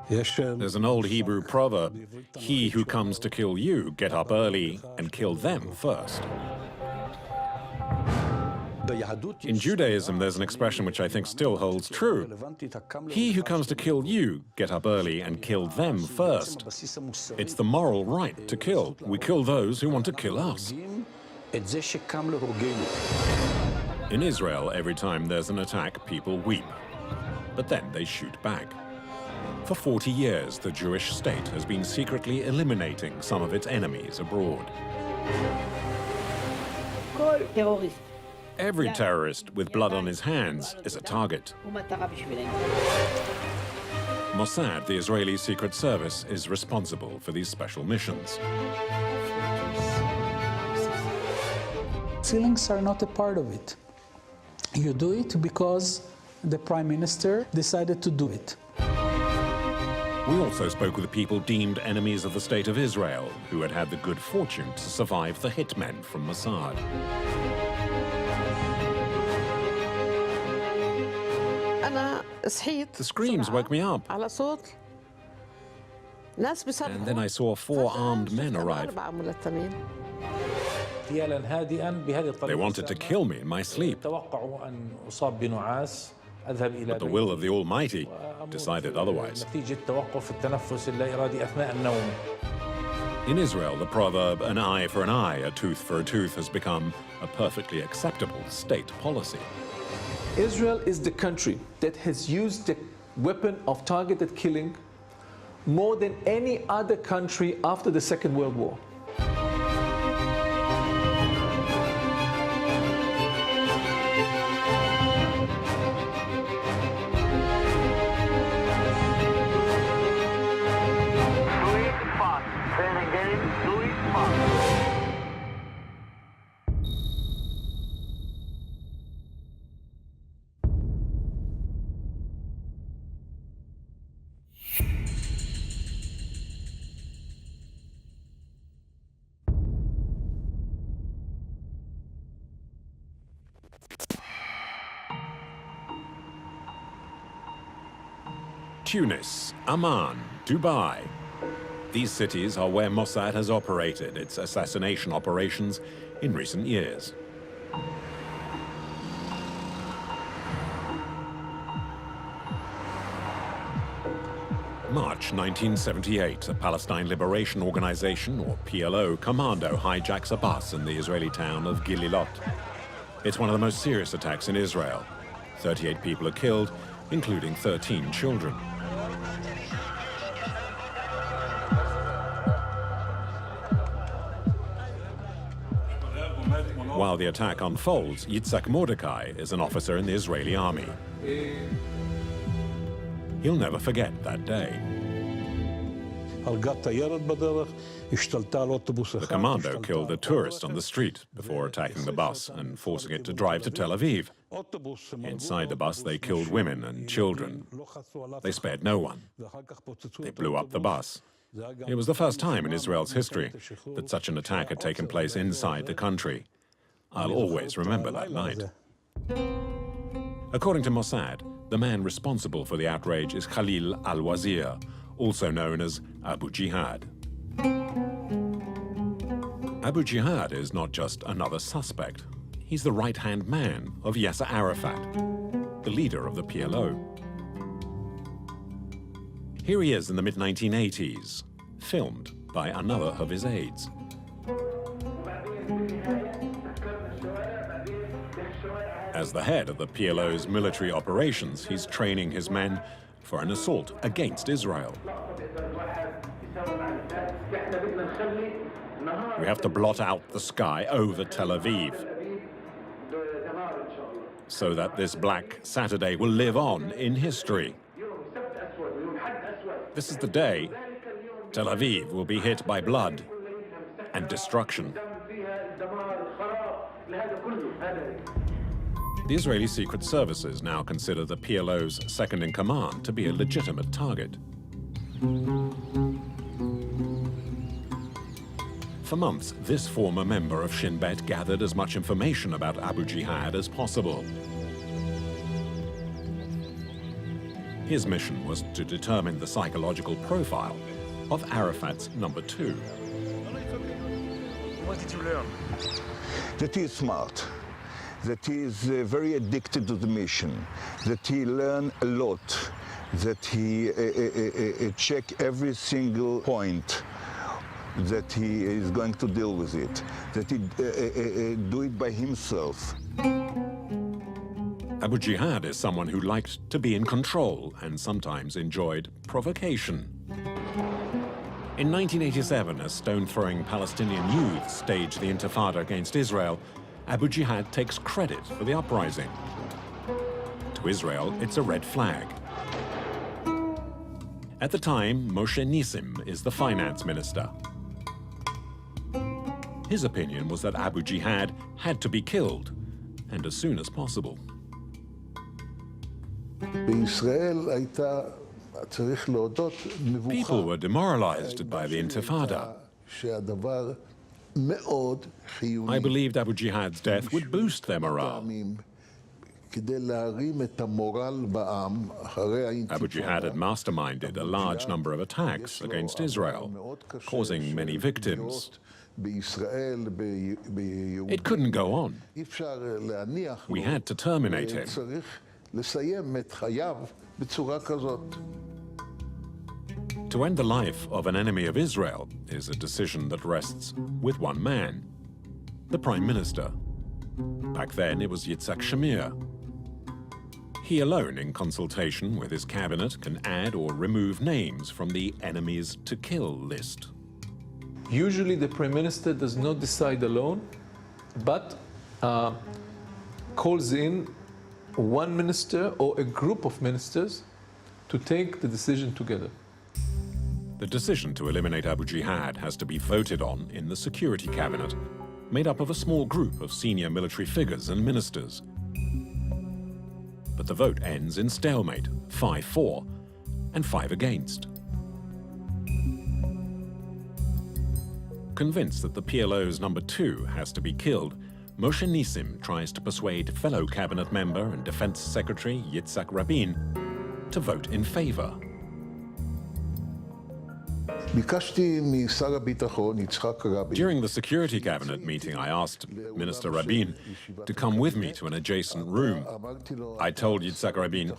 There's an old Hebrew proverb, "He who comes to kill you, get up early and kill them first." In Judaism, there's an expression which I think still holds true. He who comes to kill you, get up early and kill them first. It's the moral right to kill. We kill those who want to kill us. In Israel, every time there's an attack, people weep. But then they shoot back. For 40 years, the Jewish state has been secretly eliminating some of its enemies abroad. Every terrorist with blood on his hands is a target. Mossad, the Israeli Secret Service, is responsible for these special missions. Ceilings are not a part of it. You do it because the Prime Minister decided to do it. We also spoke with the people deemed enemies of the State of Israel, who had had the good fortune to survive the hitmen from Mossad. The screams woke me up. And then I saw 4 armed men arrive. They wanted to kill me in my sleep. But the will of the Almighty decided otherwise. In Israel, the proverb, "an eye for an eye, a tooth for a tooth," has become a perfectly acceptable state policy. Israel is the country that has used the weapon of targeted killing more than any other country after the Second World War. Tunis, Amman, Dubai. These cities are where Mossad has operated its assassination operations in recent years. March 1978, a Palestine Liberation Organization, or PLO, commando hijacks a bus in the Israeli town of Gililot. It's one of the most serious attacks in Israel. 38 people are killed, including 13 children. While the attack unfolds, Yitzhak Mordecai is an officer in the Israeli army. He'll never forget that day. The commando killed a tourist on the street before attacking the bus and forcing it to drive to Tel Aviv. Inside the bus, they killed women and children. They spared no one. They blew up the bus. It was the first time in Israel's history that such an attack had taken place inside the country. I'll always remember that night. According to Mossad, the man responsible for the outrage is Khalil al-Wazir, also known as Abu Jihad. Abu Jihad is not just another suspect. He's the right-hand man of Yasser Arafat, the leader of the PLO. Here he is in the mid-1980s, filmed by another of his aides. As the head of the PLO's military operations, he's training his men for an assault against Israel. We have to blot out the sky over Tel Aviv so that this Black Saturday will live on in history. This is the day Tel Aviv will be hit by blood and destruction. The Israeli Secret Services now consider the PLO's second-in-command to be a legitimate target. For months, this former member of Shin Bet gathered as much information about Abu Jihad as possible. His mission was to determine the psychological profile of Arafat's number 2. What did you learn? That he is smart, that he is very addicted to the mission, that he learned a lot, that he check every single point, that he is going to deal with it, that he do it by himself. Abu Jihad is someone who liked to be in control and sometimes enjoyed provocation. In 1987, as stone-throwing Palestinian youth staged the Intifada against Israel, Abu Jihad takes credit for the uprising. To Israel, it's a red flag. At the time, Moshe Nissim is the finance minister. His opinion was that Abu Jihad had to be killed, and as soon as possible. People were demoralized by the Intifada. I believed Abu Jihad's death would boost their morale. Abu Jihad had masterminded a large number of attacks against Israel, causing many victims. It couldn't go on. We had to terminate him. To end the life of an enemy of Israel is a decision that rests with one man, the Prime Minister. Back then, it was Yitzhak Shamir. He alone, in consultation with his cabinet, can add or remove names from the enemies to kill list. Usually the Prime Minister does not decide alone, but calls in one minister or a group of ministers to take the decision together. The decision to eliminate Abu Jihad has to be voted on in the Security Cabinet, made up of a small group of senior military figures and ministers. But the vote ends in stalemate, 5-4, and 5 against. Convinced that the PLO's number 2 has to be killed, Moshe Nissim tries to persuade fellow cabinet member and Defense Secretary Yitzhak Rabin to vote in favor. During the Security Cabinet meeting, I asked Minister Rabin to come with me to an adjacent room. I told Yitzhak Rabin,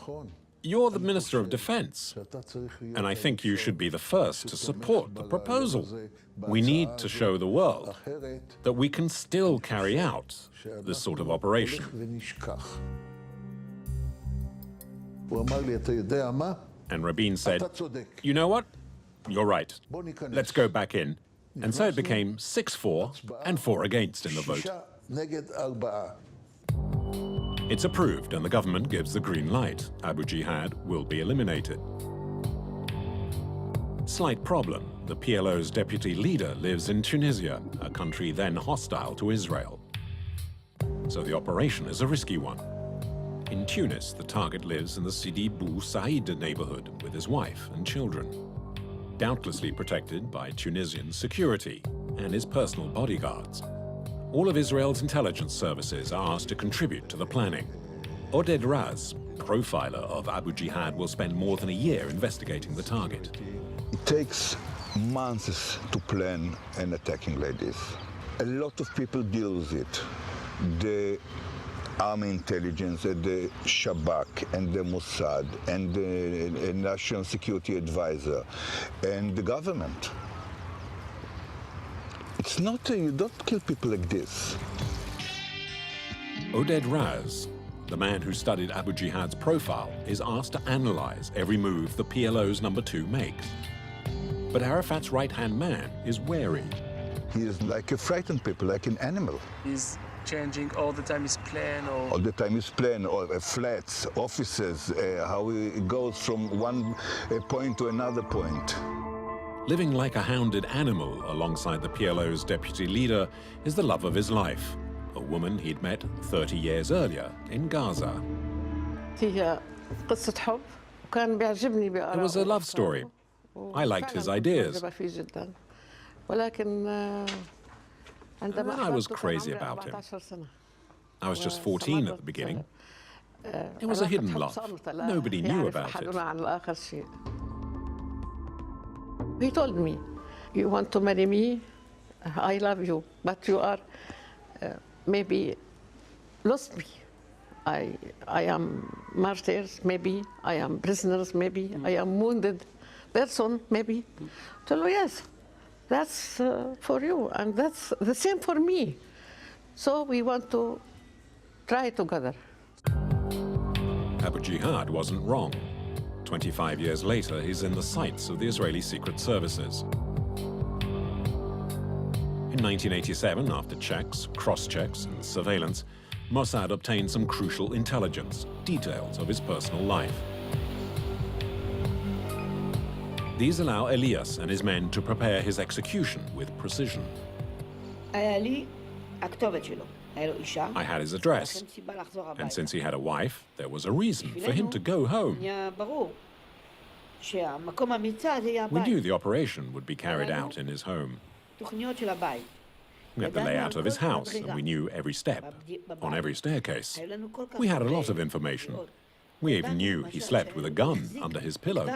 "You're the Minister of Defense, and I think you should be the first to support the proposal. We need to show the world that we can still carry out this sort of operation." And Rabin said, "You know what? You're right. Let's go back in." And so it became 6-4 and 4 against in the vote. It's approved and the government gives the green light. Abu Jihad will be eliminated. Slight problem. The PLO's deputy leader lives in Tunisia, a country then hostile to Israel. So the operation is a risky one. In Tunis, the target lives in the Sidi Bou Said neighborhood with his wife and children, doubtlessly protected by Tunisian security and his personal bodyguards. All of Israel's intelligence services are asked to contribute to the planning. Oded Raz, profiler of Abu Jihad, will spend more than a year investigating the target. It takes months to plan an attacking like this. A lot of people deal with it. The Army Intelligence, the Shabak, and the Mossad, and the National Security Advisor, and the government. It's not, you don't kill people like this. Oded Raz, the man who studied Abu Jihad's profile, is asked to analyze every move the PLO's number 2 makes. But Arafat's right-hand man is wary. He is like a frightened people, like an animal. He's changing all the time his plan, or All the time his plan, or flats, offices, how it goes from one point to another point. Living like a hounded animal alongside the PLO's deputy leader is the love of his life, a woman he'd met 30 years earlier in Gaza. It was a love story. I liked his ideas. And I was crazy about him. I was just 14 at the beginning. It was a hidden lot. Nobody knew about it. He told me, you want to marry me? I love you, but you are maybe lost me. I am martyrs, maybe. I am prisoners, maybe. I am wounded person, maybe. Tell me, yes, that's for you, and that's the same for me. So we want to try together. Abu Jihad wasn't wrong. 25 years later, he's in the sights of the Israeli Secret Services. In 1987, after checks, cross-checks, and surveillance, Mossad obtained some crucial intelligence, details of his personal life. These allow Elias and his men to prepare his execution with precision. I had his address, and since he had a wife, there was a reason for him to go home. We knew the operation would be carried out in his home. We had the layout of his house, and we knew every step, on every staircase. We had a lot of information. We even knew he slept with a gun under his pillow.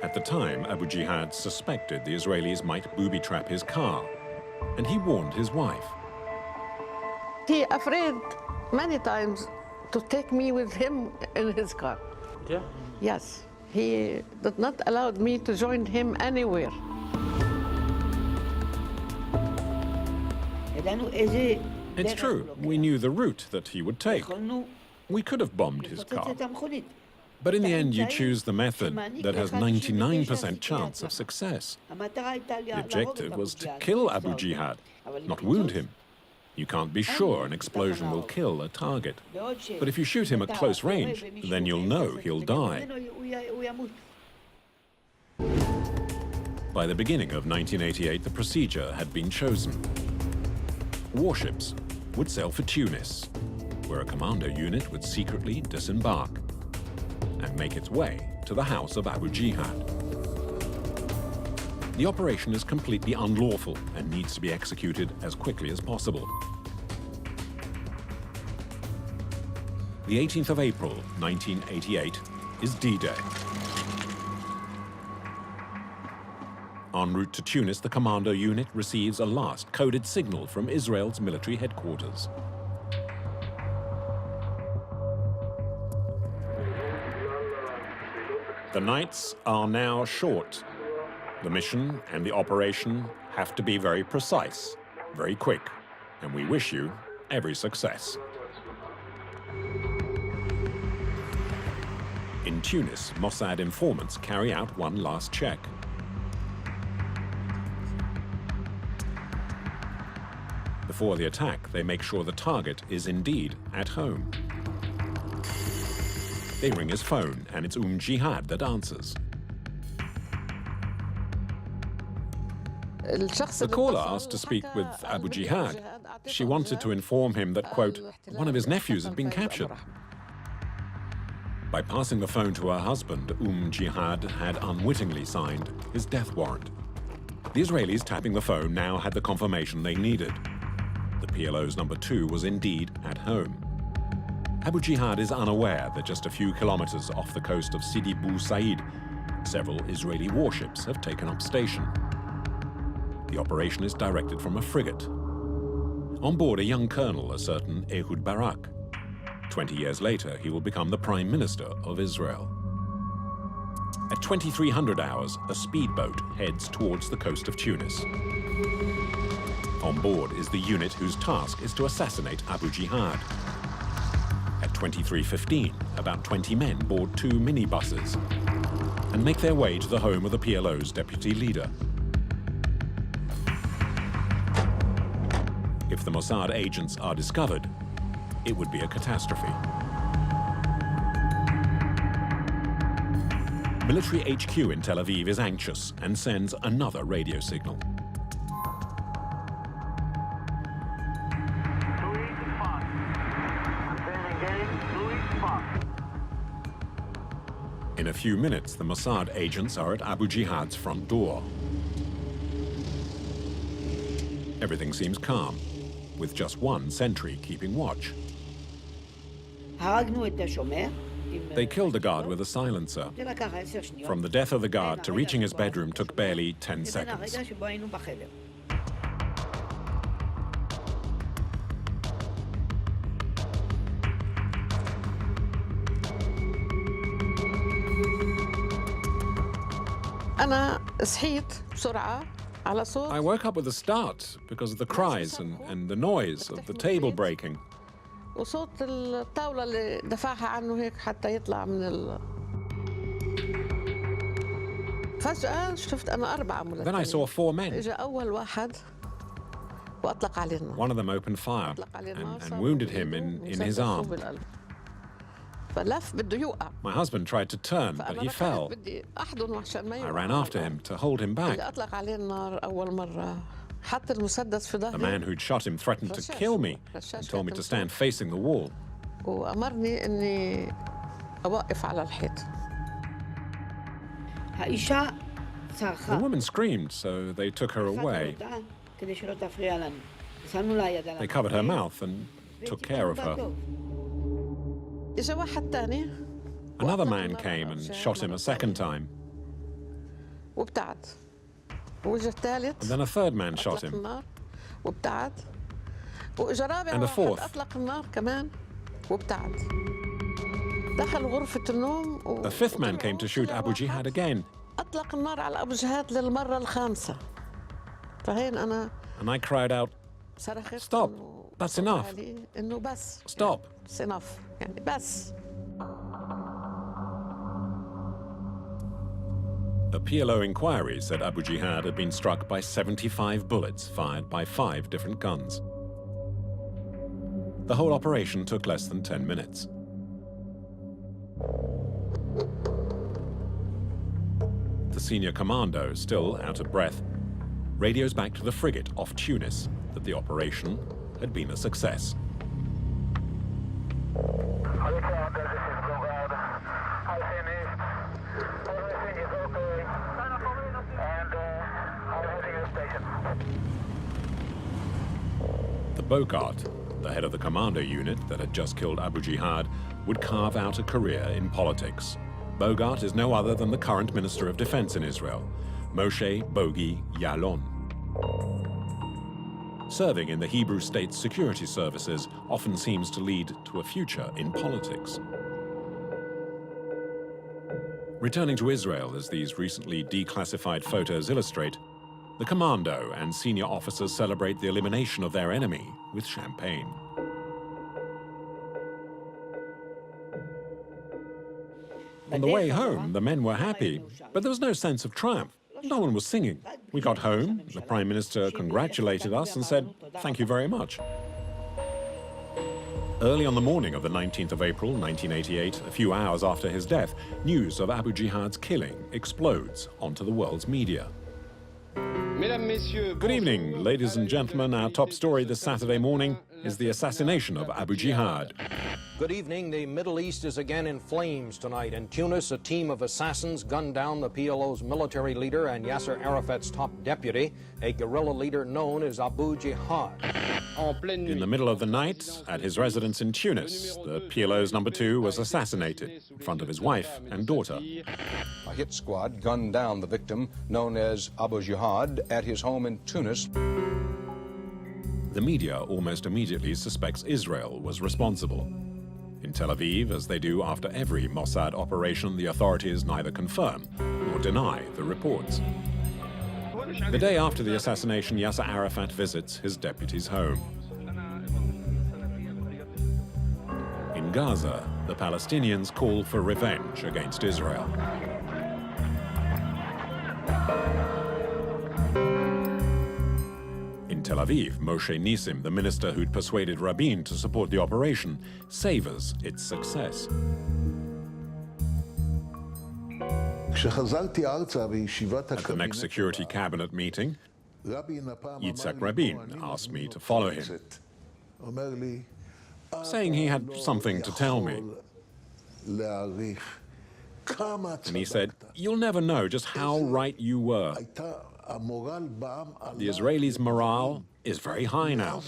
At the time, Abu Jihad suspected the Israelis might booby-trap his car, and he warned his wife. He afraid many times to take me with him in his car. Yeah? Yes. He did not allow me to join him anywhere. It's true, we knew the route that he would take. We could have bombed his car. But in the end, you choose the method that has 99% chance of success. The objective was to kill Abu Jihad, not wound him. You can't be sure an explosion will kill a target. But if you shoot him at close range, then you'll know he'll die. By the beginning of 1988, the procedure had been chosen. Warships would sail for Tunis, where a commando unit would secretly disembark and make its way to the house of Abu Jihad. The operation is completely unlawful and needs to be executed as quickly as possible. The 18th of April, 1988, is D-Day. En route to Tunis, the commando unit receives a last coded signal from Israel's military headquarters. The nights are now short. The mission and the operation have to be very precise, very quick, and we wish you every success. In Tunis, Mossad informants carry out one last check. Before the attack, they make sure the target is indeed at home. They ring his phone, and it's Jihad that answers. The caller asked to speak with Abu Jihad. She wanted to inform him that, quote, one of his nephews had been captured. By passing the phone to her husband, Jihad had unwittingly signed his death warrant. The Israelis tapping the phone now had the confirmation they needed. The PLO's number 2 was indeed at home. Abu Jihad is unaware that just a few kilometers off the coast of Sidi Bou Said, several Israeli warships have taken up station. The operation is directed from a frigate. On board a young colonel, a certain Ehud Barak. 20 years later, he will become the Prime Minister of Israel. At 2300 hours, a speedboat heads towards the coast of Tunis. On board is the unit whose task is to assassinate Abu Jihad. At 23:15, about 20 men board 2 minibuses and make their way to the home of the PLO's deputy leader. If the Mossad agents are discovered, it would be a catastrophe. Military HQ in Tel Aviv is anxious and sends another radio signal. In a few minutes, the Mossad agents are at Abu Jihad's front door. Everything seems calm, with just one sentry keeping watch. They killed the guard with a silencer. From the death of the guard to reaching his bedroom took barely 10 seconds. I woke up with a start because of the cries and the noise of the table breaking. وصوت الطاولة اللي دفعها عنه هيك حتى يطلع من فجأة شفت أنا 4 ملتين. Then I saw 4 men. إجا أول واحد وأطلق عليه النار. One of them opened fire and wounded him in his arm. فلف بده يوقع. My husband tried to turn, but he fell. بدي أحضنه عشان ما I يوقع. ran after him to hold him back. أطلق عليه النار أول مرة. حط المسدس في ظهري. The man who'd shot him threatened to kill me and told me to stand facing the wall. وأمرني إني أوقف على الحيط. The woman screamed, so they took her away. They covered her mouth and took care of her. إجا واحد تاني. Another man came and shot him a second time. وابتعد. وإجا الثالث. And then a third man shot him. وابتعد. وإجا رابع And a fourth. أطلق النار كمان وابتعد. دخل غرفة النوم. A fifth man came to shoot Abu Jihad again. أطلق النار على أبو جهاد للمرة الخامسة. فهين أنا. And I cried out, "Stop! That's enough. إنه بس. Stop!" It's enough. يعني بس. A PLO inquiry said Abu Jihad had been struck by 75 bullets fired by 5 different guns. The whole operation took less than 10 minutes. The senior commando, still out of breath, radios back to the frigate off Tunis that the operation had been a success. The Bogart, the head of the commando unit that had just killed Abu Jihad, would carve out a career in politics. Bogart is no other than the current Minister of Defense in Israel, Moshe Bogi Ya'alon. Serving in the Hebrew State's security services often seems to lead to a future in politics. Returning to Israel, as these recently declassified photos illustrate, the commando and senior officers celebrate the elimination of their enemy with champagne. On the way home, the men were happy, but there was no sense of triumph. No one was singing. We got home, the Prime Minister congratulated us and said, "Thank you very much." Early on the morning of the 19th of April, 1988, a few hours after his death, news of Abu Jihad's killing explodes onto the world's media. Good evening, ladies and gentlemen. Our top story this Saturday morning is the assassination of Abu Jihad. Good evening. The Middle East is again in flames tonight. In Tunis, a team of assassins gunned down the PLO's military leader and Yasser Arafat's top deputy, a guerrilla leader known as Abu Jihad. In the middle of the night, at his residence in Tunis, the PLO's number 2 was assassinated in front of his wife and daughter. A hit squad gunned down the victim, known as Abu Jihad, at his home in Tunis. The media almost immediately suspects Israel was responsible. In Tel Aviv, as they do after every Mossad operation, the authorities neither confirm nor deny the reports. The day after the assassination, Yasser Arafat visits his deputy's home. In Gaza, the Palestinians call for revenge against Israel. In Tel Aviv, Moshe Nissim, the minister who'd persuaded Rabin to support the operation, savors its success. At the next security cabinet meeting, Yitzhak Rabin asked me to follow him, saying he had something to tell me. And he said, "You'll never know just how right you were. The Israelis' morale is very high now.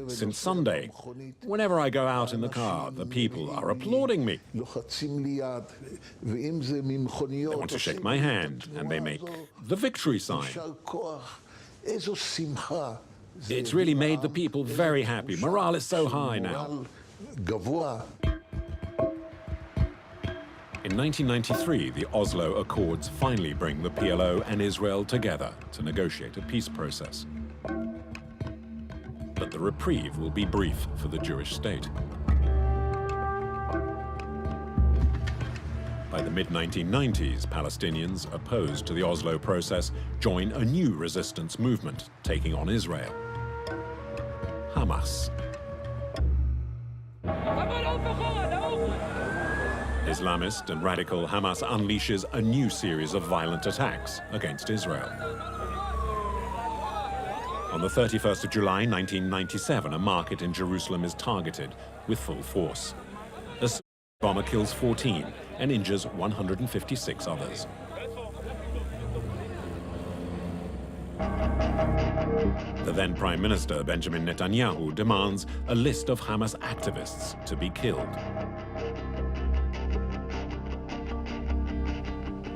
Since Sunday, whenever I go out in the car, the people are applauding me. They want to shake my hand, and they make the victory sign. It's really made the people very happy. Morale is so high now. In 1993, the Oslo Accords finally bring the PLO and Israel together to negotiate a peace process. But the reprieve will be brief for the Jewish state. By the mid-1990s, Palestinians opposed to the Oslo process join a new resistance movement taking on Israel: Hamas. Islamist and radical Hamas unleashes a new series of violent attacks against Israel. On the 31st of July 1997, a market in Jerusalem is targeted with full force. A bomber kills 14 and injures 156 others. The then Prime Minister, Benjamin Netanyahu, demands a list of Hamas activists to be killed.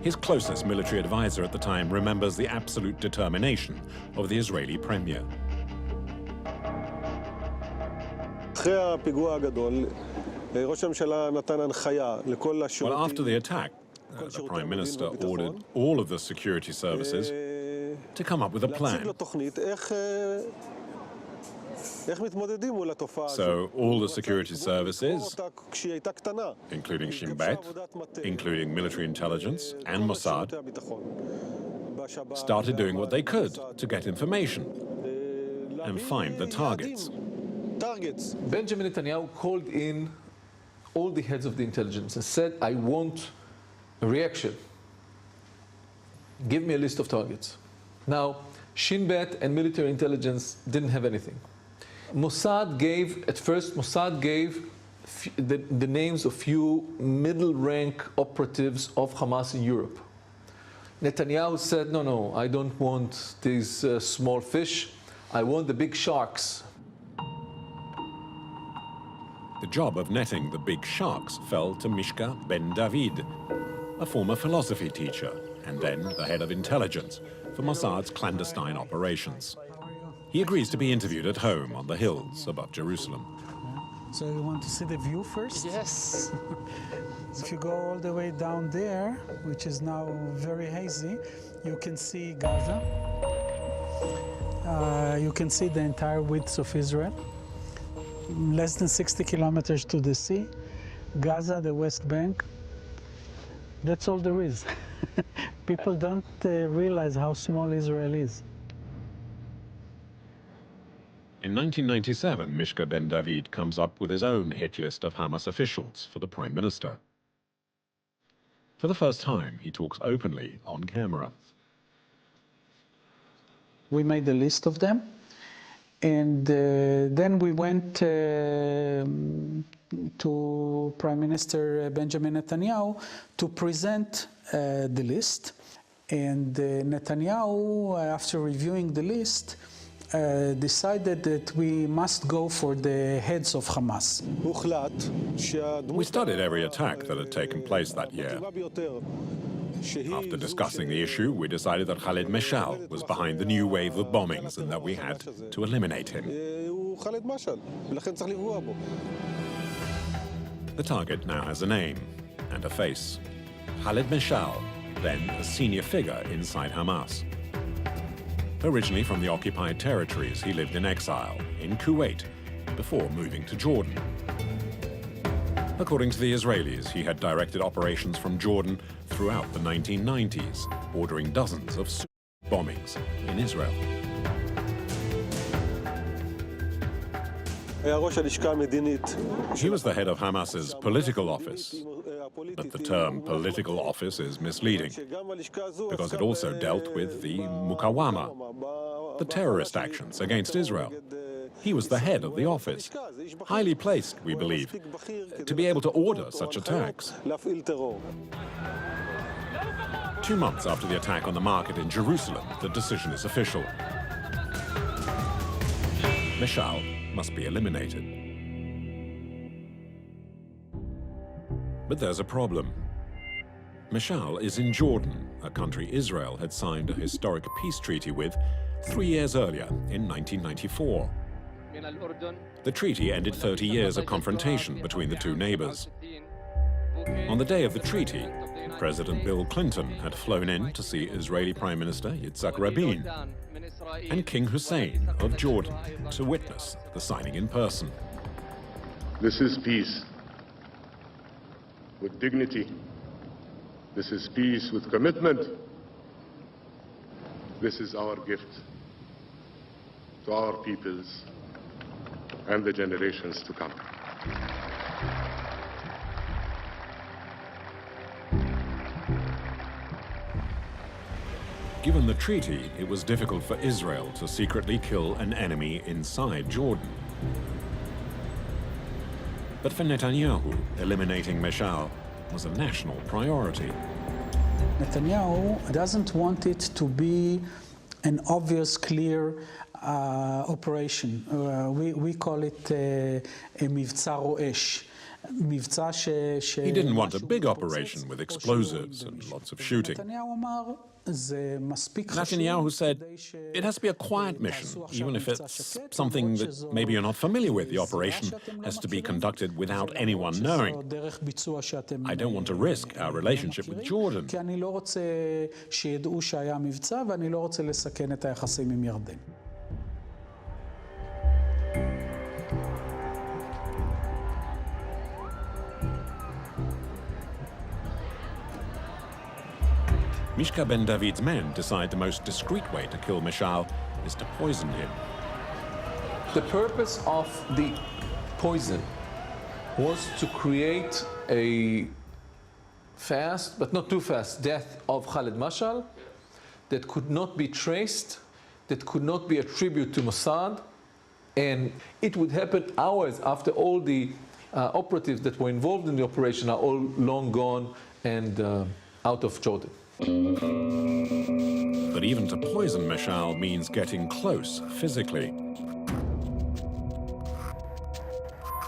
His closest military advisor at the time remembers the absolute determination of the Israeli premier. Well, after the attack, the Prime Minister ordered all of the security services to come up with a plan. So all the security services, including Shin Bet, including military intelligence and Mossad, started doing what they could to get information and find the targets. Benjamin Netanyahu called in all the heads of the intelligence and said, I want a reaction. Give me a list of targets. Now, Shin Bet and military intelligence didn't have anything. Mossad gave the names of few middle-rank operatives of Hamas in Europe. Netanyahu said, no, I don't want these small fish. I want the big sharks. The job of netting the big sharks fell to Mishka Ben David, a former philosophy teacher and then the head of intelligence for Mossad's clandestine operations. He agrees to be interviewed at home on the hills above Jerusalem. So you want to see the view first? Yes. If you go all the way down there, which is now very hazy, you can see Gaza. You can see the entire width of Israel. Less than 60 kilometers to the sea. Gaza, the West Bank. That's all there is. People don't realize how small Israel is. In 1997, Mishka Ben David comes up with his own hit list of Hamas officials for the Prime Minister. For the first time, he talks openly on camera. We made a list of them, and then we went to Prime Minister Benjamin Netanyahu to present the list. And Netanyahu, after reviewing the list, decided that we must go for the heads of Hamas. We studied every attack that had taken place that year. After discussing the issue, we decided that Khaled Meshal was behind the new wave of bombings and that we had to eliminate him. The target now has a name and a face. Khaled Meshal, then a senior figure inside Hamas. Originally from the occupied territories, he lived in exile in Kuwait before moving to Jordan. According to the Israelis, he had directed operations from Jordan throughout the 1990s, ordering dozens of bombings in Israel. He was the head of Hamas's political office, but the term political office is misleading because it also dealt with the Mukawama, the terrorist actions against Israel. He was the head of the office, highly placed, we believe, to be able to order such attacks. 2 months after the attack on the market in Jerusalem, the decision is official. Mishal must be eliminated. But there's a problem. Mishal is in Jordan, a country Israel had signed a historic peace treaty with 3 years earlier, in 1994. The treaty ended 30 years of confrontation between the two neighbors. On the day of the treaty, President Bill Clinton had flown in to see Israeli Prime Minister Yitzhak Rabin and King Hussein of Jordan to witness the signing in person. This is peace with dignity. This is peace with commitment. This is our gift to our peoples and the generations to come. Given the treaty, it was difficult for Israel to secretly kill an enemy inside Jordan. But for Netanyahu, eliminating Mishal was a national priority. Netanyahu doesn't want it to be an obvious, clear operation. We call it a מבצע רועש. He didn't want a big operation with explosives and lots of shooting. Netanyahu said, it has to be a quiet mission, even if it's something that maybe you're not familiar with. The operation has to be conducted without anyone knowing. I don't want to risk our relationship with Jordan. Mishka ben David's men decide the most discreet way to kill Mishal is to poison him. The purpose of the poison was to create a fast, but not too fast, death of Khalid Mashal that could not be traced, that could not be attributed to Mossad, and it would happen hours after all the operatives that were involved in the operation are all long gone and out of Jordan. But even to poison Mishal means getting close physically.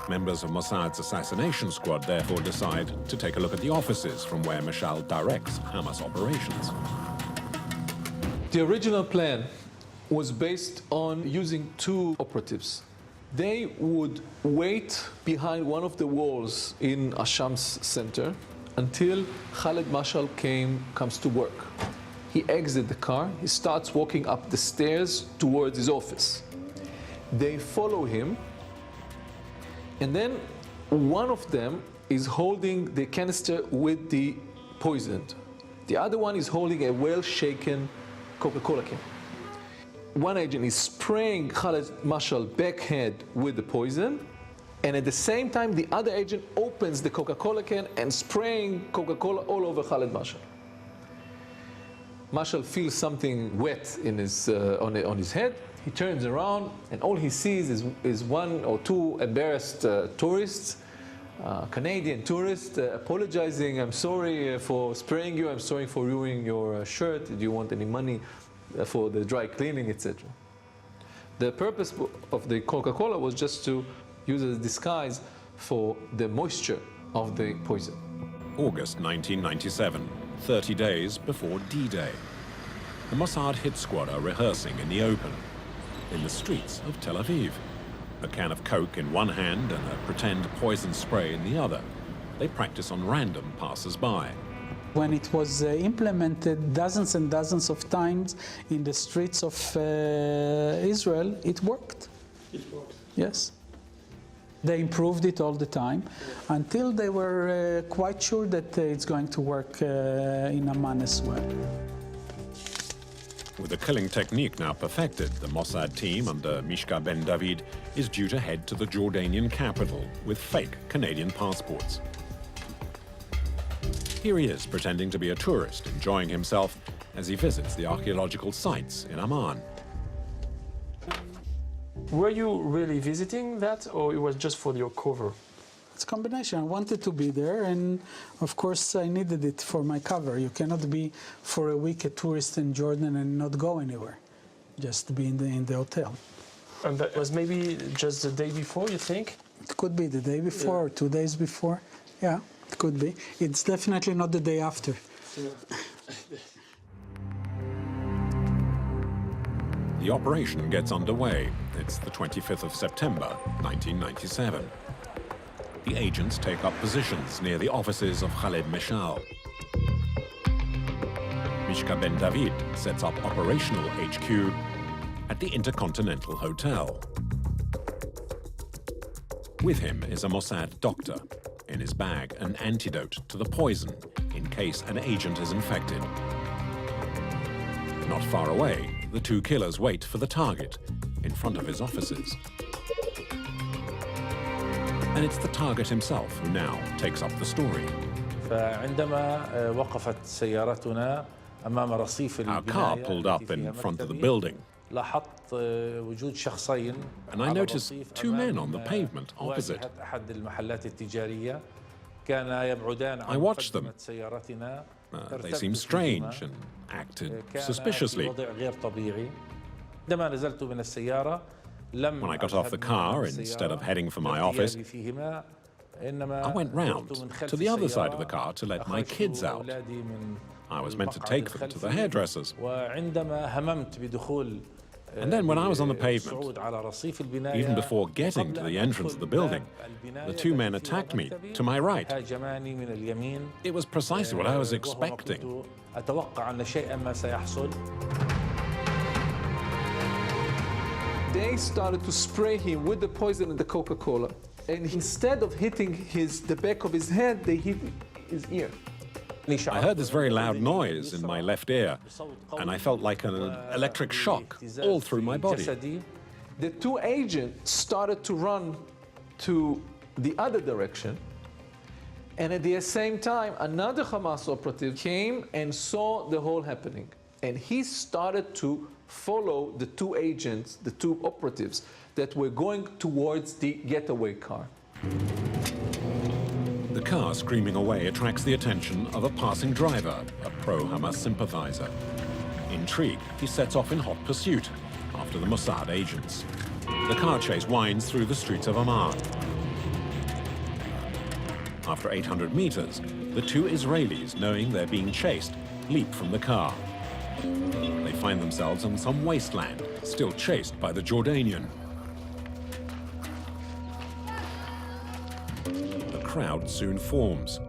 Members of Mossad's assassination squad therefore decide to take a look at the offices from where Mishal directs Hamas operations. The original plan was based on using two operatives. They would wait behind one of the walls in Asham's center until Khalid Mashal comes to work. He exits the car, he starts walking up the stairs towards his office. They follow him, and then one of them is holding the canister with the poison. The other one is holding a well-shaken Coca-Cola can. One agent is spraying Khalid Mashal backhead with the poison, and at the same time, the other agent opens the Coca-Cola can and spraying Coca-Cola all over Khalid Mashal. Mashal feels something wet in on his head. He turns around, and all he sees is one or two embarrassed tourists, Canadian tourists, apologizing. I'm sorry for spraying you. I'm sorry for ruining your shirt. Do you want any money for the dry cleaning, etc.? The purpose of the Coca-Cola was just to use as a disguise for the moisture of the poison. August 1997, 30 days before D-Day. The Mossad hit squad are rehearsing in the open, in the streets of Tel Aviv. A can of Coke in one hand and a pretend poison spray in the other. They practice on random passers-by. When it was implemented dozens and dozens of times in the streets of Israel, it worked. It worked? Yes. They improved it all the time until they were quite sure that it's going to work in Amman as well. With the killing technique now perfected, the Mossad team under Mishka ben David is due to head to the Jordanian capital with fake Canadian passports. Here he is, pretending to be a tourist, enjoying himself as he visits the archaeological sites in Amman. Were you really visiting that, or it was just for your cover? It's a combination. I wanted to be there, and of course I needed it for my cover. You cannot be for a week a tourist in Jordan and not go anywhere, just be in the hotel. And that was maybe just the day before, you think? It could be the day before or 2 days before. Yeah, it could be. It's definitely not the day after. The operation gets underway. It's the 25th of September, 1997. The agents take up positions near the offices of Khaled Meshal. Mishka Ben David sets up operational HQ at the Intercontinental Hotel. With him is a Mossad doctor. In his bag, an antidote to the poison in case an agent is infected. Not far away, the two killers wait for the target in front of his offices. And it's the target himself who now takes up the story. Our car pulled up in front of the building, and I noticed two men on the pavement opposite. I watched them. They seemed strange and acted suspiciously. When I got off the car, instead of heading for my office, I went round to the other side of the car to let my kids out. I was meant to take them to the hairdressers. And then when I was on the pavement, even before getting to the entrance of the building, the two men attacked me to my right. It was precisely what I was expecting. They started to spray him with the poison in the Coca-Cola. And instead of hitting the back of his head, they hit his ear. I heard this very loud noise in my left ear, and I felt like an electric shock all through my body. The two agents started to run to the other direction, and at the same time, another Hamas operative came and saw the whole happening. And he started to follow the two agents, the two operatives, that were going towards the getaway car. The car screaming away attracts the attention of a passing driver, a pro-Hamas sympathizer. Intrigued, he sets off in hot pursuit after the Mossad agents. The car chase winds through the streets of Amman. After 800 meters, the two Israelis, knowing they're being chased, leap from the car. They find themselves on some wasteland, still chased by the Jordanian. The crowd soon forms.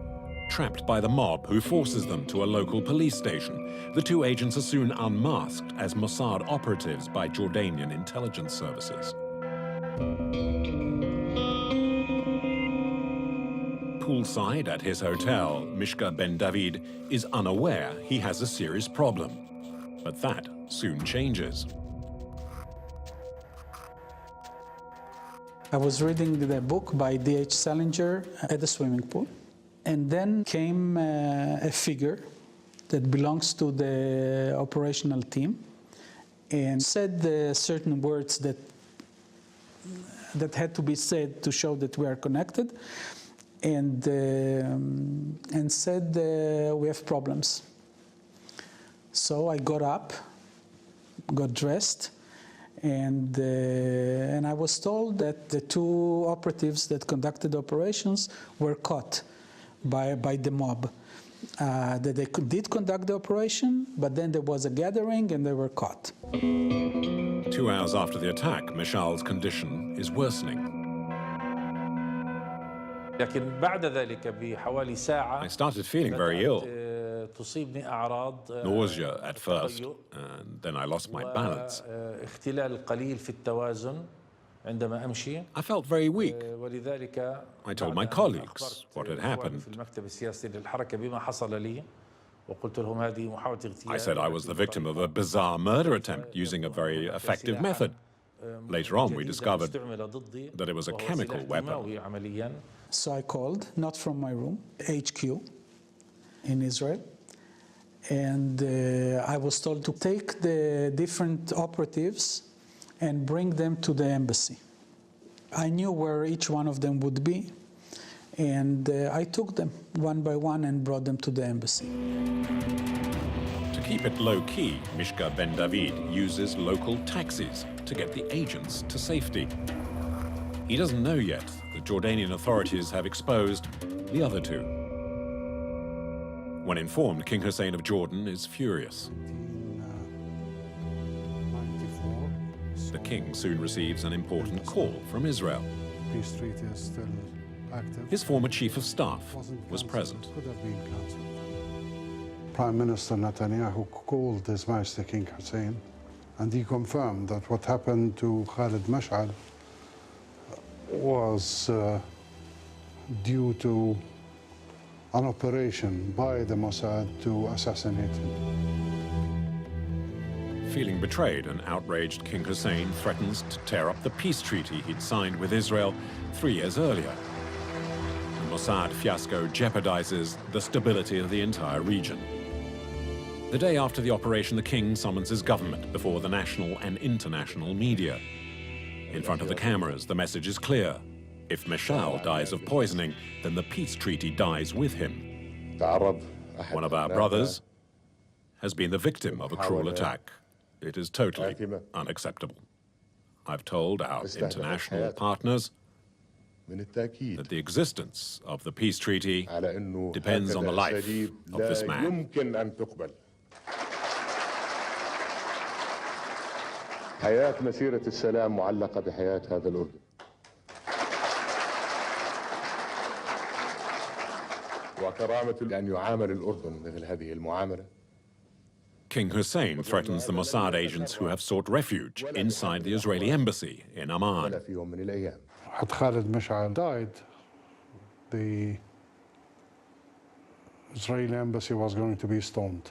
Trapped by the mob who forces them to a local police station, the two agents are soon unmasked as Mossad operatives by Jordanian intelligence services. Poolside at his hotel, Mishka Ben David is unaware he has a serious problem. But that soon changes. I was reading the book by D.H. Salinger at the swimming pool. And then came a figure that belongs to the operational team and said certain words that had to be said to show that we are connected, and said we have problems. So I got up, got dressed, and I was told that the two operatives that conducted operations were caught by the mob. That they did conduct the operation, but then there was a gathering and they were caught. 2 hours after the attack, Meshal's condition is worsening. I started feeling very ill. Nausea at first, and then I lost my balance. I felt very weak. I told my colleagues what had happened. I said I was the victim of a bizarre murder attempt using a very effective method. Later on, we discovered that it was a chemical weapon. So I called, not from my room, HQ in Israel. And I was told to take the different operatives and bring them to the embassy. I knew where each one of them would be, and I took them one by one and brought them to the embassy. To keep it low-key, Mishka Ben David uses local taxis to get the agents to safety. He doesn't know yet that Jordanian authorities have exposed the other two. When informed, King Hussein of Jordan is furious. The king soon receives an important call from Israel. Peace treaty is still active. His former chief of staff was present. Could have been cancelled. Prime Minister Netanyahu called His Majesty King Hussein, and he confirmed that what happened to Khalid Mash'al was due to an operation by the Mossad to assassinate him. Feeling betrayed and outraged, King Hussein threatens to tear up the peace treaty he'd signed with Israel 3 years earlier. The Mossad fiasco jeopardizes the stability of the entire region. The day after the operation, the king summons his government before the national and international media. In front of the cameras, the message is clear. If Mash'al dies of poisoning, then the peace treaty dies with him. One of our brothers has been the victim of a cruel attack. It is totally unacceptable. I've told our international partners that the existence of the peace treaty depends on the life of this man. حياة مسيرة السلام معلقة بحياة هذا الأردن. وكرامة أن يعامل الأردن مثل هذه المعاملة. King Hussein threatens the Mossad agents who have sought refuge inside the Israeli embassy in Amman. Had Khalid Mash'al died, the Israeli embassy was going to be stormed.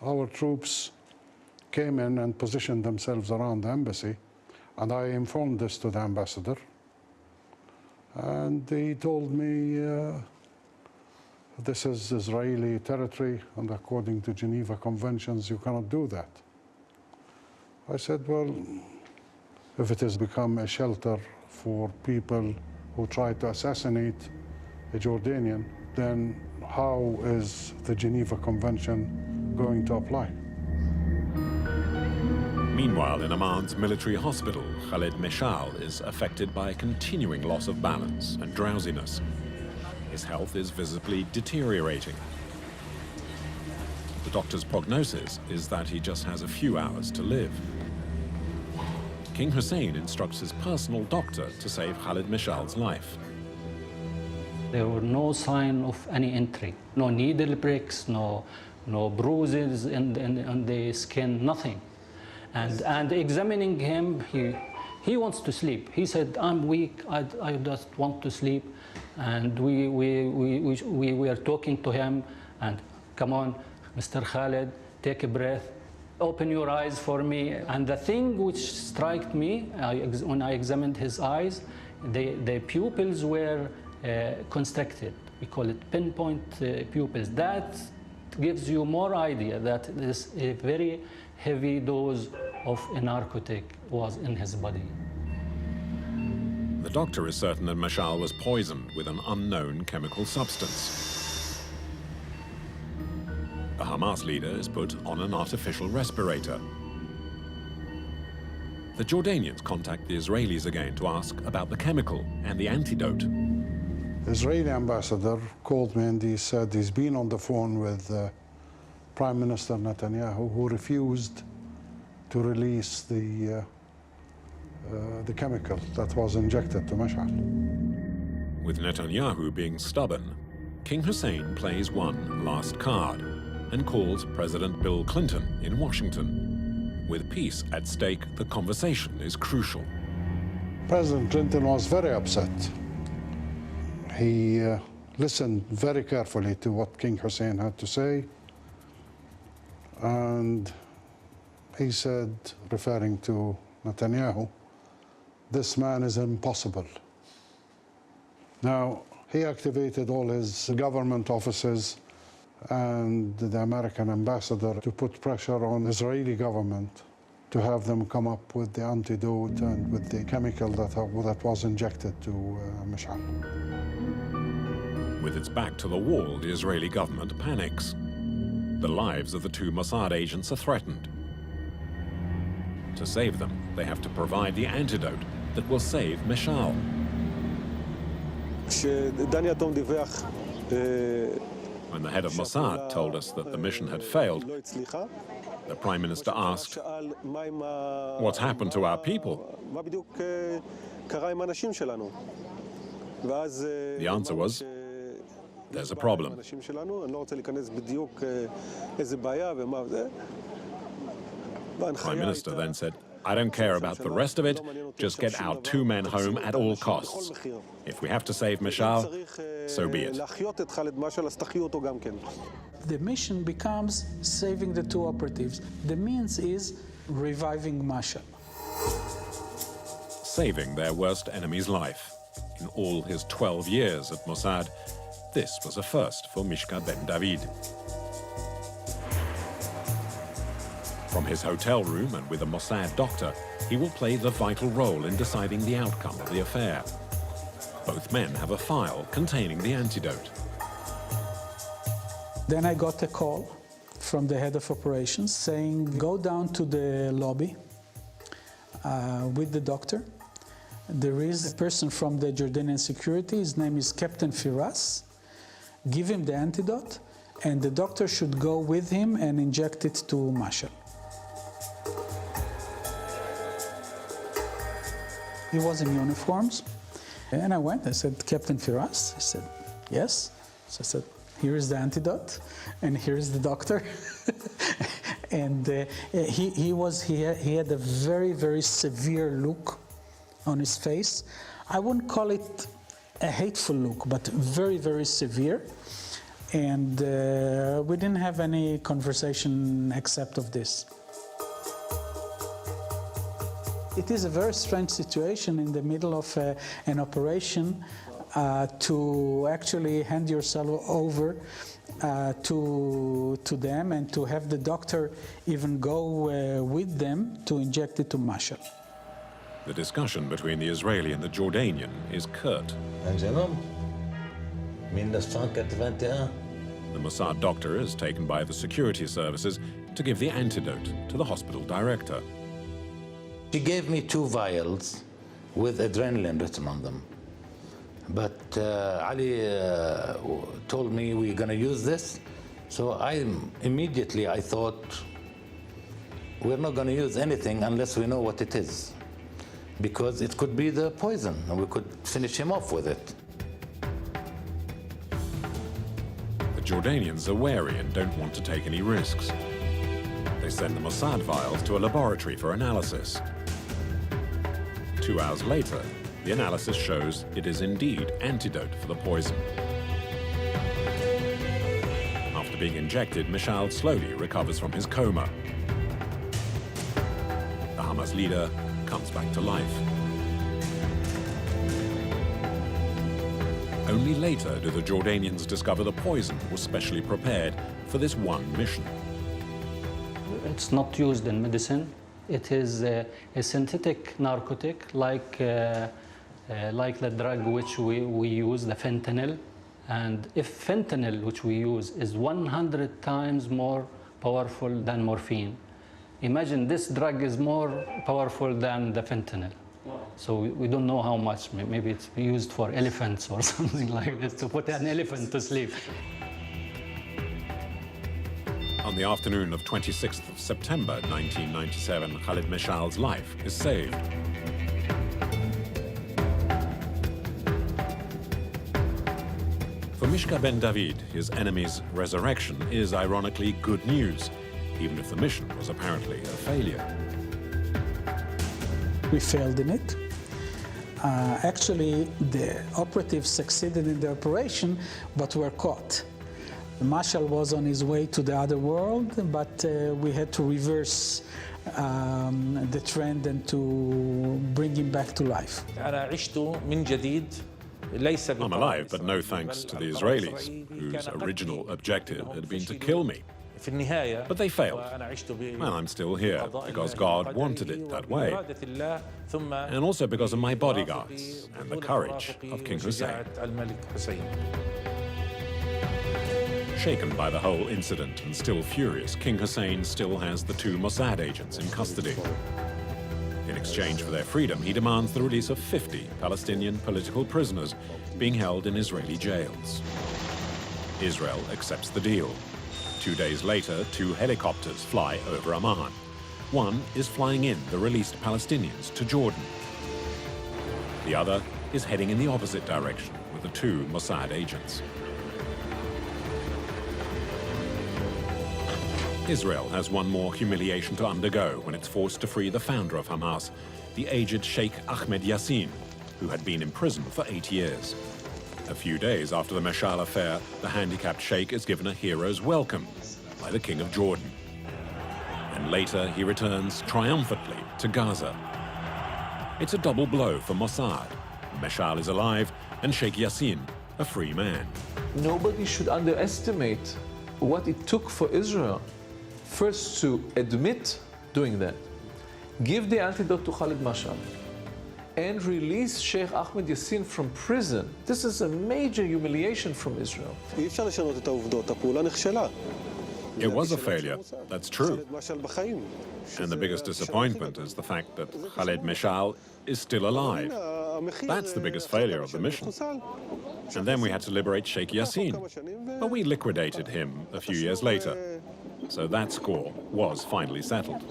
Our troops came in and positioned themselves around the embassy, and I informed this to the ambassador, and he told me this is Israeli territory, and according to Geneva Conventions you cannot do that. I said, well, if it has become a shelter for people who try to assassinate a Jordanian, then how is the Geneva Convention going to apply? Meanwhile, in Amman's military hospital, Khalid Mash'al is affected by a continuing loss of balance and drowsiness. His health is visibly deteriorating. The doctor's prognosis is that he just has a few hours to live. King Hussein instructs his personal doctor to save Khalid Mash'al's life. There were no sign of any injury, no needle pricks, no bruises in the skin, nothing. And examining him, he wants to sleep. He said, I'm weak, I just want to sleep. And we were talking to him, and come on, Mr. Khalid, take a breath, open your eyes for me. And the thing which struck me, when I examined his eyes, the pupils were constricted. We call it pinpoint pupils. That gives you more idea that this a very heavy dose of a narcotic was in his body. The doctor is certain that Mash'al was poisoned with an unknown chemical substance. The Hamas leader is put on an artificial respirator. The Jordanians contact the Israelis again to ask about the chemical and the antidote. The Israeli ambassador called me and he said he's been on the phone with Prime Minister Netanyahu, who refused to release the chemical that was injected to Mash'al. With Netanyahu being stubborn, King Hussein plays one last card and calls President Bill Clinton in Washington. With peace at stake, the conversation is crucial. President Clinton was very upset. He listened very carefully to what King Hussein had to say, and he said, referring to Netanyahu, this man is impossible. Now, he activated all his government offices and the American ambassador to put pressure on the Israeli government to have them come up with the antidote and with the chemical that was injected to Mash'al. With its back to the wall, the Israeli government panics. The lives of the two Mossad agents are threatened. To save them, they have to provide the antidote that will save Mishal. When the head of Mossad told us that the mission had failed, the Prime Minister asked, "What's happened to our people?" The answer was, "There's a problem." Prime Minister then said, "I don't care about the rest of it, just get our two men home at all costs. If we have to save Mishal, so be it." The mission becomes saving the two operatives. The means is reviving Mashal. Saving their worst enemy's life. In all his 12 years at Mossad, this was a first for Mishka Ben David. From his hotel room and with a Mossad doctor, he will play the vital role in deciding the outcome of the affair. Both men have a file containing the antidote. Then I got a call from the head of operations saying, "Go down to the lobby with the doctor. There is a person from the Jordanian security, his name is Captain Firas. Give him the antidote, and the doctor should go with him and inject it to Mashal." He was in uniforms, and I went. I said, "Captain Firas?" He said, "Yes." So I said, "Here is the antidote, and here is the doctor." And he had a very, very severe look on his face. I wouldn't call it a hateful look, but very, very severe. And we didn't have any conversation except of this. It is a very strange situation in the middle of an operation to actually hand yourself over to them and to have the doctor even go with them to inject it to Mashal. The discussion between the Israeli and the Jordanian is curt. The Mossad doctor is taken by the security services to give the antidote to the hospital director. She gave me 2 vials with adrenaline written on them. But Ali told me we're going to use this. So immediately I thought, we're not going to use anything unless we know what it is. Because it could be the poison, and we could finish him off with it. The Jordanians are wary and don't want to take any risks. They send the Mossad vials to a laboratory for analysis. 2 hours later, the analysis shows it is indeed antidote for the poison. After being injected, Mishal slowly recovers from his coma. The Hamas leader comes back to life. Only later do the Jordanians discover the poison was specially prepared for this one mission. It's not used in medicine. It is a synthetic narcotic like the drug which we use, the fentanyl. And if fentanyl, which we use, is 100 times more powerful than morphine, imagine this drug is more powerful than the fentanyl. So we don't know how much. Maybe it's used for elephants or something like this, to put an elephant to sleep. On the afternoon of 26th of September 1997, Khalid Mishal's life is saved. For Mishka Ben David, his enemy's resurrection is ironically good news, even if the mission was apparently a failure. We failed in it. Actually, the operatives succeeded in the operation, but were caught. Mashal was on his way to the other world, but we had to reverse the trend and to bring him back to life. I'm alive, but no thanks to the Israelis, whose original objective had been to kill me. But they failed, and I'm still here because God wanted it that way, and also because of my bodyguards and the courage of King Hussein. Shaken by the whole incident and still furious, King Hussein still has the 2 Mossad agents in custody. In exchange for their freedom, he demands the release of 50 Palestinian political prisoners being held in Israeli jails. Israel accepts the deal. 2 days later, 2 helicopters fly over Amman. One is flying in the released Palestinians to Jordan. The other is heading in the opposite direction with the 2 Mossad agents. Israel has one more humiliation to undergo when it's forced to free the founder of Hamas, the aged Sheikh Ahmed Yassin, who had been in prison for 8 years. A few days after the Mashal affair, the handicapped sheikh is given a hero's welcome by the King of Jordan. And later he returns triumphantly to Gaza. It's a double blow for Mossad. Mashal is alive and Sheikh Yassin a free man. Nobody should underestimate what it took for Israel first to admit doing that, give the antidote to Khalid Mashal, and release Sheikh Ahmed Yassin from prison. This is a major humiliation from Israel. It was a failure, that's true. And the biggest disappointment is the fact that Khalid Mashal is still alive. That's the biggest failure of the mission. And then we had to liberate Sheikh Yassin, but we liquidated him a few years later. So that score was finally settled.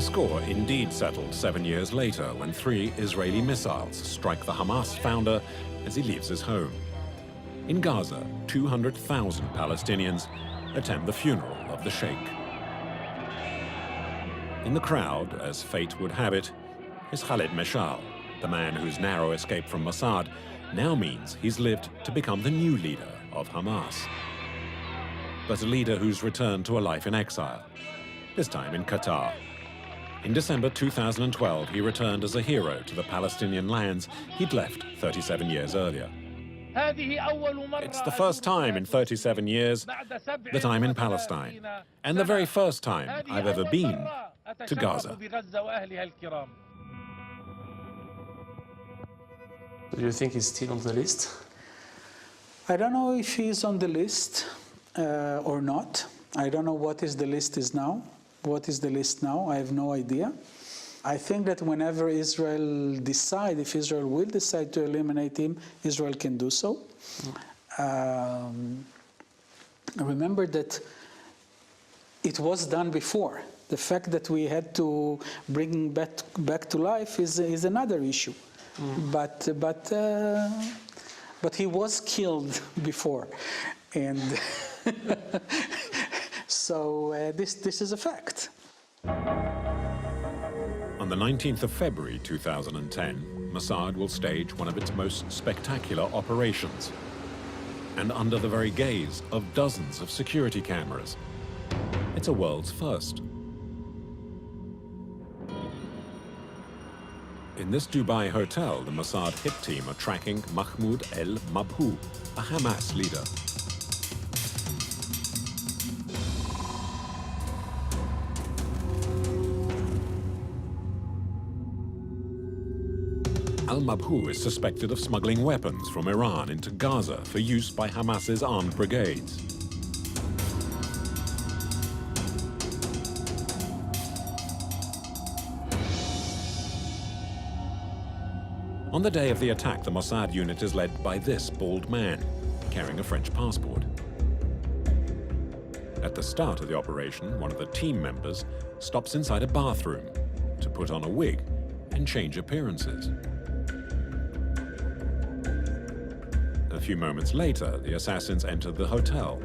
A score indeed settled 7 years later when 3 Israeli missiles strike the Hamas founder as he leaves his home. In Gaza, 200,000 Palestinians attend the funeral of the Sheikh. In the crowd, as fate would have it, is Khalid Mashal, the man whose narrow escape from Mossad now means he's lived to become the new leader of Hamas. But a leader who's returned to a life in exile, this time in Qatar. In December 2012, he returned as a hero to the Palestinian lands he'd left 37 years earlier. It's the first time in 37 years that I'm in Palestine, and the very first time I've ever been to Gaza. Do you think he's still on the list? I don't know if he's on the list or not. I don't know what is the list is now. What is the list now? I have no idea. I think that whenever Israel decide, if Israel will decide to eliminate him, Israel can do so. Remember that it was done before. The fact that we had to bring him back to life is another issue. But he was killed before, and so this is a fact. On the 19th of February 2010, Mossad will stage one of its most spectacular operations. And under the very gaze of dozens of security cameras, it's a world's first. In this Dubai hotel, the Mossad hit team are tracking Mahmoud el-Mabhouh, a Hamas leader. Al-Mabhouh is suspected of smuggling weapons from Iran into Gaza for use by Hamas's armed brigades. On the day of the attack, the Mossad unit is led by this bald man, carrying a French passport. At the start of the operation, one of the team members stops inside a bathroom to put on a wig and change appearances. A few moments later, the assassins enter the hotel.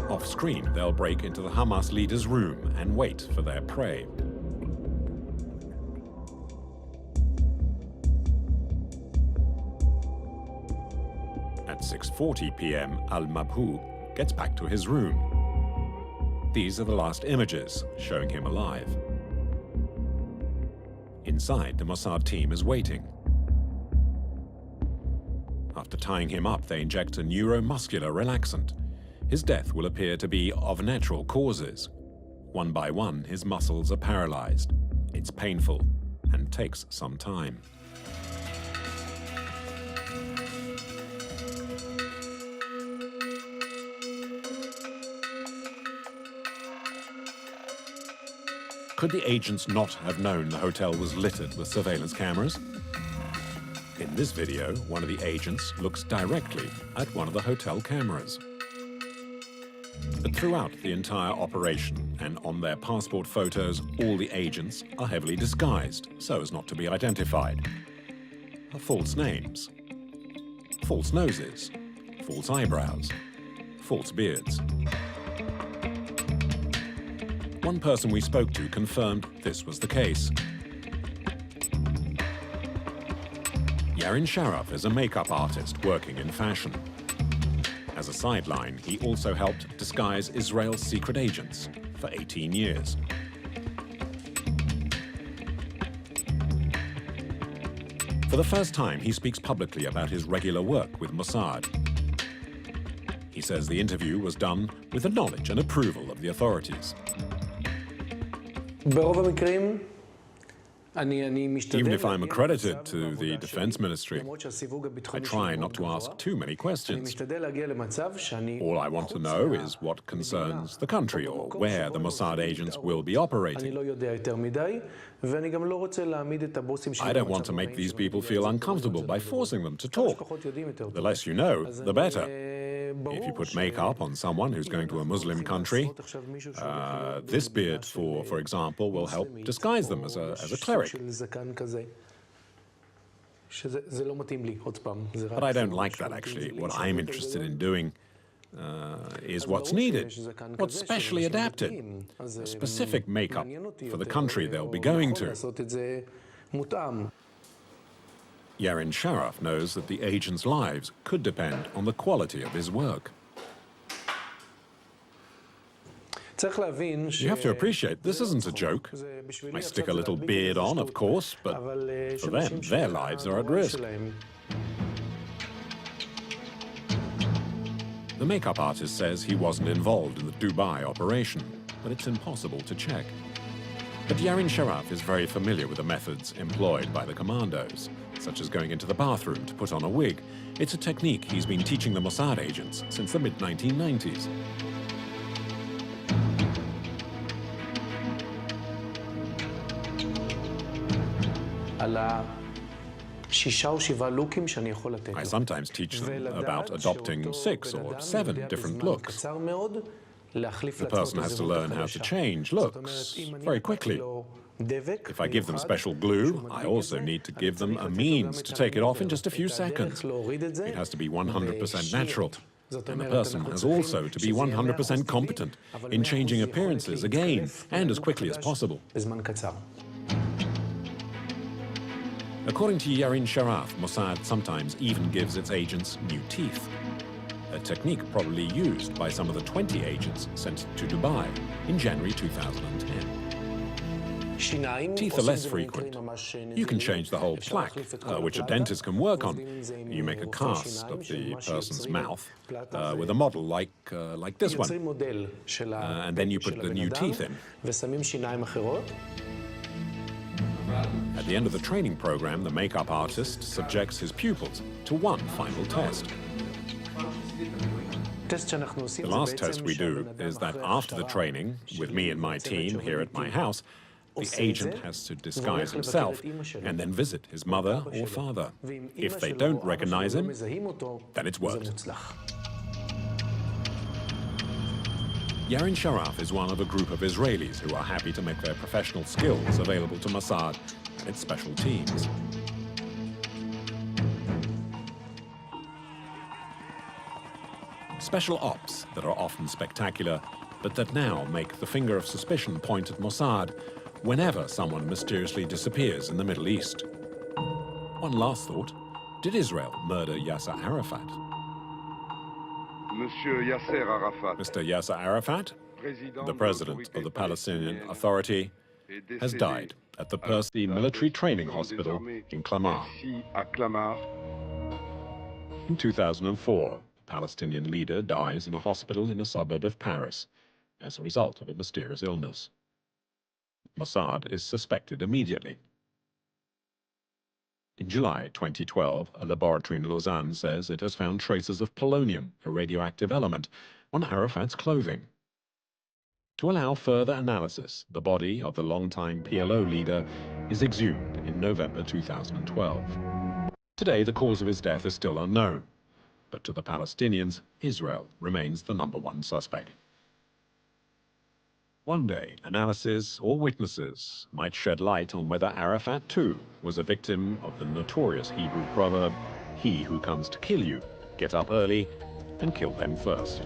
Off-screen, they'll break into the Hamas leader's room and wait for their prey. At 6:40 p.m., Al-Mabhouh gets back to his room. These are the last images showing him alive. Inside, the Mossad team is waiting. After tying him up, they inject a neuromuscular relaxant. His death will appear to be of natural causes. One by one, his muscles are paralyzed. It's painful and takes some time. Could the agents not have known the hotel was littered with surveillance cameras? In this video, one of the agents looks directly at one of the hotel cameras. But throughout the entire operation and on their passport photos, all the agents are heavily disguised so as not to be identified. False names, false noses, false eyebrows, false beards. One person we spoke to confirmed this was the case. Yarin Sharaf is a makeup artist working in fashion. As a sideline, he also helped disguise Israel's secret agents for 18 years. For the first time, he speaks publicly about his regular work with Mossad. He says the interview was done with the knowledge and approval of the authorities. Even if I'm accredited to the Defense Ministry, I try not to ask too many questions. All I want to know is what concerns the country or where the Mossad agents will be operating. I don't want to make these people feel uncomfortable by forcing them to talk. The less you know, the better. If you put makeup on someone who's going to a Muslim country, this beard, for example, will help disguise them as a cleric. But I don't like that, actually. What I'm interested in doing is what's needed, what's specially adapted, a specific makeup for the country they'll be going to. Yarin Sharaf knows that the agents' lives could depend on the quality of his work. You have to appreciate, this isn't a joke. I stick a little beard on, of course, but for them, their lives are at risk. The makeup artist says he wasn't involved in the Dubai operation, but it's impossible to check. But Yarin Sharaf is very familiar with the methods employed by the commandos, such as going into the bathroom to put on a wig. It's a technique he's been teaching the Mossad agents since the mid-1990s. I sometimes teach them about adopting 6 or 7 different looks. The person has to learn how to change looks very quickly. If I give them special glue, I also need to give them a means to take it off in just a few seconds. It has to be 100% natural. And the person has also to be 100% competent in changing appearances again and as quickly as possible. According to Yarin Sharaf, Mossad sometimes even gives its agents new teeth, a technique probably used by some of the 20 agents sent to Dubai in January 2010. Teeth are less frequent. You can change the whole plaque, which a dentist can work on. You make a cast of the person's mouth with a model like this one, and then you put the new teeth in. At the end of the training program, the makeup artist subjects his pupils to one final test. The last test we do is that after the training, with me and my team here at my house, the agent has to disguise himself and then visit his mother or father. If they don't recognize him, then it's worked. Yarin Sharaf is one of a group of Israelis who are happy to make their professional skills available to Mossad and its special teams. Special ops that are often spectacular, but that now make the finger of suspicion point at Mossad whenever someone mysteriously disappears in the Middle East. One last thought, did Israel murder Yasser Arafat? Mr. Yasser Arafat, the president of the Palestinian Authority, has died at the Percy Military Training Hospital in Clamart. In 2004, a Palestinian leader dies in a hospital in a suburb of Paris as a result of a mysterious illness. Mossad is suspected immediately. In July 2012, a laboratory in Lausanne says it has found traces of polonium, a radioactive element, on Arafat's clothing. To allow further analysis, the body of the longtime PLO leader is exhumed in November 2012. Today, the cause of his death is still unknown, but to the Palestinians, Israel remains the #1 suspect. One day, analysis or witnesses might shed light on whether Arafat too was a victim of the notorious Hebrew proverb, "He who comes to kill you, get up early and kill them first."